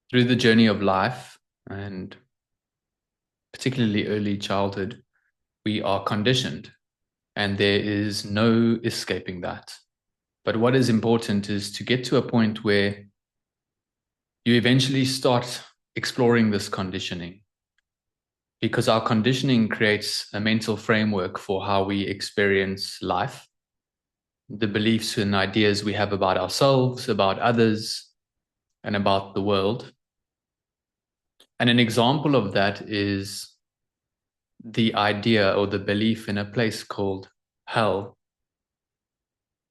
Through the journey of life, and particularly early childhood, we are conditioned, and there is no escaping that. But what is important is to get to a point where you eventually start exploring this conditioning, because our conditioning creates a mental framework for how we experience life, the beliefs and ideas we have about ourselves, about others, and about the world. And an example of that is the idea or the belief in a place called hell.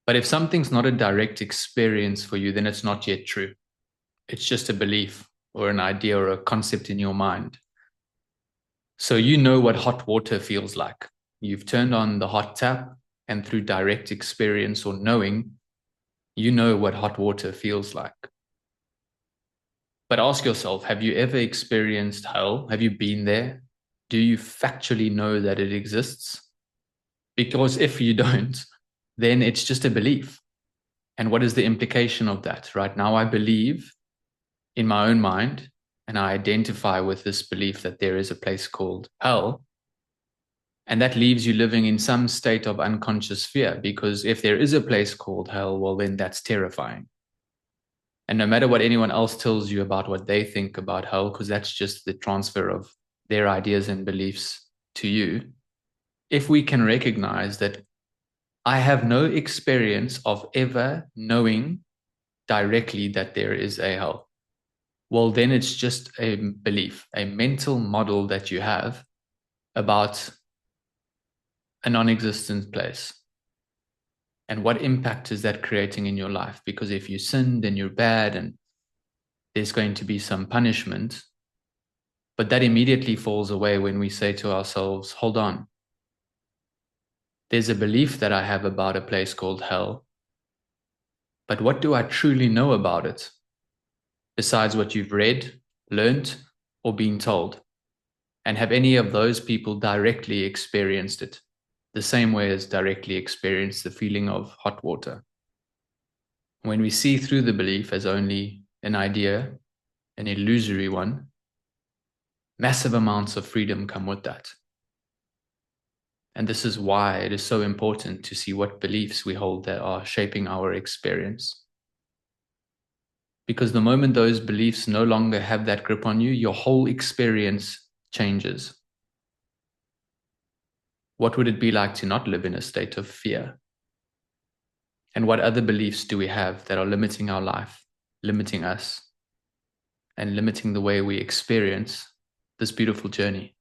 But if something's not a direct experience for you, then it's not yet true. It's just a belief or an idea or a concept in your mind. So you know what hot water feels like. You've turned on the hot tap, and through direct experience or knowing, you know what hot water feels like. But ask yourself, have you ever experienced hell? Have you been there? Do you factually know that it exists? Because if you don't, then it's just a belief. And what is the implication of that? Right now, I believe in my own mind, and I identify with this belief that there is a place called hell. And that leaves you living in some state of unconscious fear, because if there is a place called hell, well, then that's terrifying. And no matter what anyone else tells you about what they think about hell, because that's just the transfer of their ideas and beliefs to you, if we can recognize that I have no experience of ever knowing directly that there is a hell, well, then it's just a belief, a mental model that you have about a non existent place. And what impact is that creating in your life? Because if you sin, then you're bad and there's going to be some punishment. But that immediately falls away when we say to ourselves, hold on, there's a belief that I have about a place called hell. But what do I truly know about it, besides what you've read, learnt, or been told? And have any of those people directly experienced it, the same way as directly experienced the feeling of hot water? When we see through the belief as only an idea, an illusory one, massive amounts of freedom come with that. And this is why it is so important to see what beliefs we hold that are shaping our experience. Because the moment those beliefs no longer have that grip on you, your whole experience changes. What would it be like to not live in a state of fear? And what other beliefs do we have that are limiting our life, limiting us, and limiting the way we experience this beautiful journey?